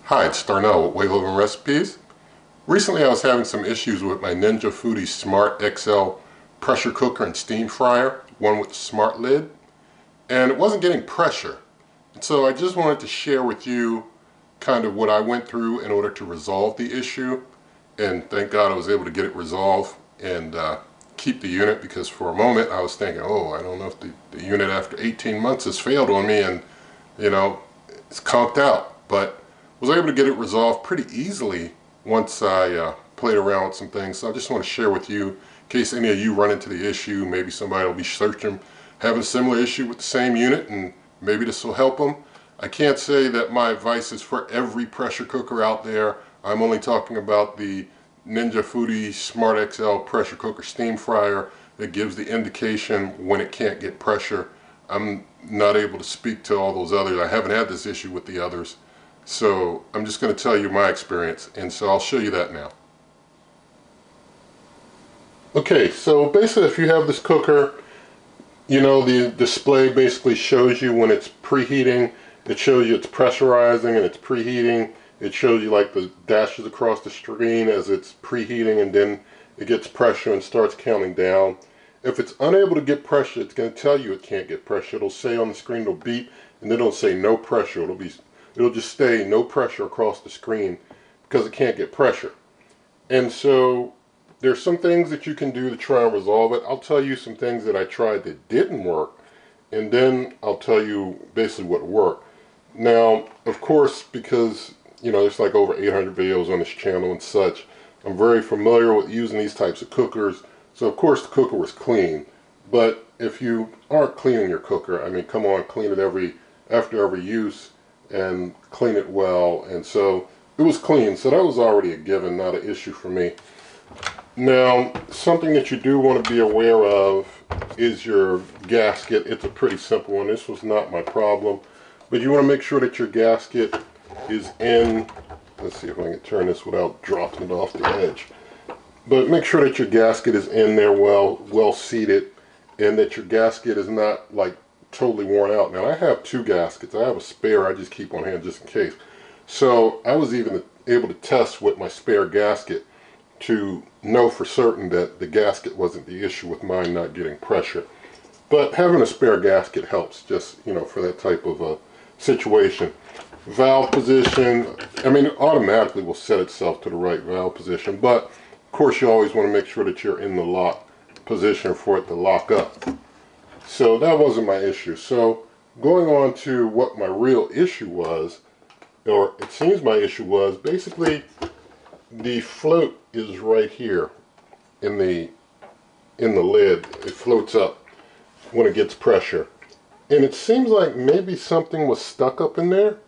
Hi, it's Darnell with Way Living Recipes. Recently I was having some issues with my Ninja Foodi Smart XL pressure cooker and steam fryer, one with the smart lid, and it wasn't getting pressure. And so I just wanted to share with you kind of what I went through in order to resolve the issue, and thank God I was able to get it resolved and keep the unit, because for a moment I was thinking, oh, I don't know if the unit after 18 months has failed on me and it's conked out, but was able to get it resolved pretty easily once I played around with some things. So I just want to share with you in case any of you run into the issue. Maybe somebody will be searching, having a similar issue with the same unit, and maybe this will help them. I can't say that my advice is for every pressure cooker out there. I'm only talking about the Ninja Foodi Smart XL pressure cooker steam fryer that gives the indication when it can't get pressure. I'm not able to speak to all those others. I haven't had this issue with the others. So I'm just going to tell you my experience, and so I'll show you that now. Okay, so basically if you have this cooker, the display basically shows you when it's preheating. It shows you it's pressurizing and it's preheating. It shows you like the dashes across the screen as it's preheating, and then it gets pressure and starts counting down. If it's unable to get pressure, it's going to tell you it can't get pressure. It'll say on the screen, it'll beep, and then it'll say no pressure. It'll just stay no pressure across the screen because it can't get pressure. And so there's some things that you can do to try and resolve it. I'll tell you some things that I tried that didn't work, and then I'll tell you basically what worked. Now, of course, because there's like over 800 videos on this channel and such, I'm very familiar with using these types of cookers. So of course the cooker was clean. But if you aren't cleaning your cooker, I mean, come on, clean it after every use, and clean it well. And so it was clean, so that was already a given, not an issue for me. Now, something that you do want to be aware of is your gasket. It's a pretty simple one. This was not my problem, but you want to make sure that your gasket is in. Let's see if I can turn this without dropping it off the edge. But make sure that your gasket is in there well seated, and that your gasket is not like totally worn out. Now I have two gaskets. I have a spare I just keep on hand just in case. So I was even able to test with my spare gasket to know for certain that the gasket wasn't the issue with mine not getting pressure. But having a spare gasket helps, just for that type of situation. Valve position, I mean, it automatically will set itself to the right valve position, but of course you always want to make sure that you're in the lock position for it to lock up. So that wasn't my issue. So going on to what my real issue was, or it seems my issue was, basically the float is right here in the lid. It floats up when it gets pressure. And it seems like maybe something was stuck up in there,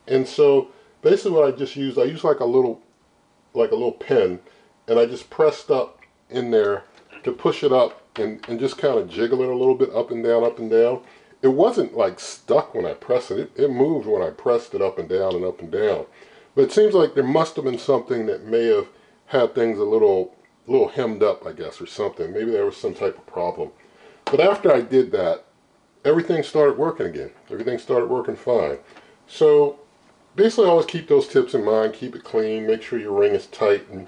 And so basically what I used like a little pin, and I just pressed up in there to push it up and just kind of jiggle it a little bit up and down, up and down. It wasn't like stuck when I pressed it. It moved when I pressed it up and down and up and down. But it seems like there must have been something that may have had things a little hemmed up, I guess, or something. Maybe there was some type of problem. But after I did that, everything started working again. Everything started working fine. So basically always keep those tips in mind. Keep it clean. Make sure your ring is tight and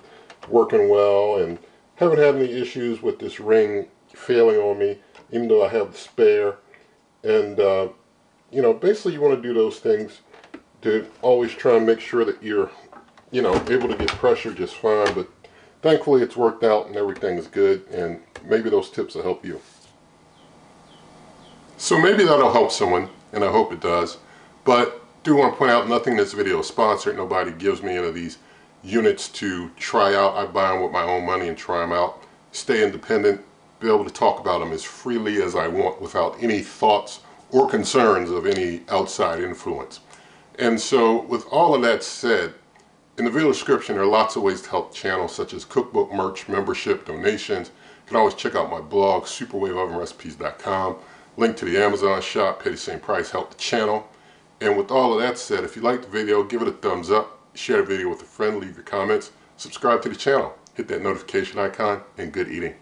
working well. And haven't had any issues with this ring failing on me, even though I have the spare. And basically you want to do those things to always try and make sure that you're able to get pressure just fine. But thankfully it's worked out and everything's good, and maybe those tips will help you. So maybe that'll help someone, and I hope it does. But do want to point out, nothing in this video is sponsored. Nobody gives me any of these units to try out. I buy them with my own money and try them out. Stay independent, be able to talk about them as freely as I want without any thoughts or concerns of any outside influence. And so with all of that said, in the video description there are lots of ways to help the channel, such as cookbook, merch, membership, donations. You can always check out my blog, superwaveovenrecipes.com. Link to the Amazon shop, pay the same price, help the channel. And with all of that said, if you liked the video, give it a thumbs up, share the video with a friend, leave your comments, subscribe to the channel, hit that notification icon, and good eating.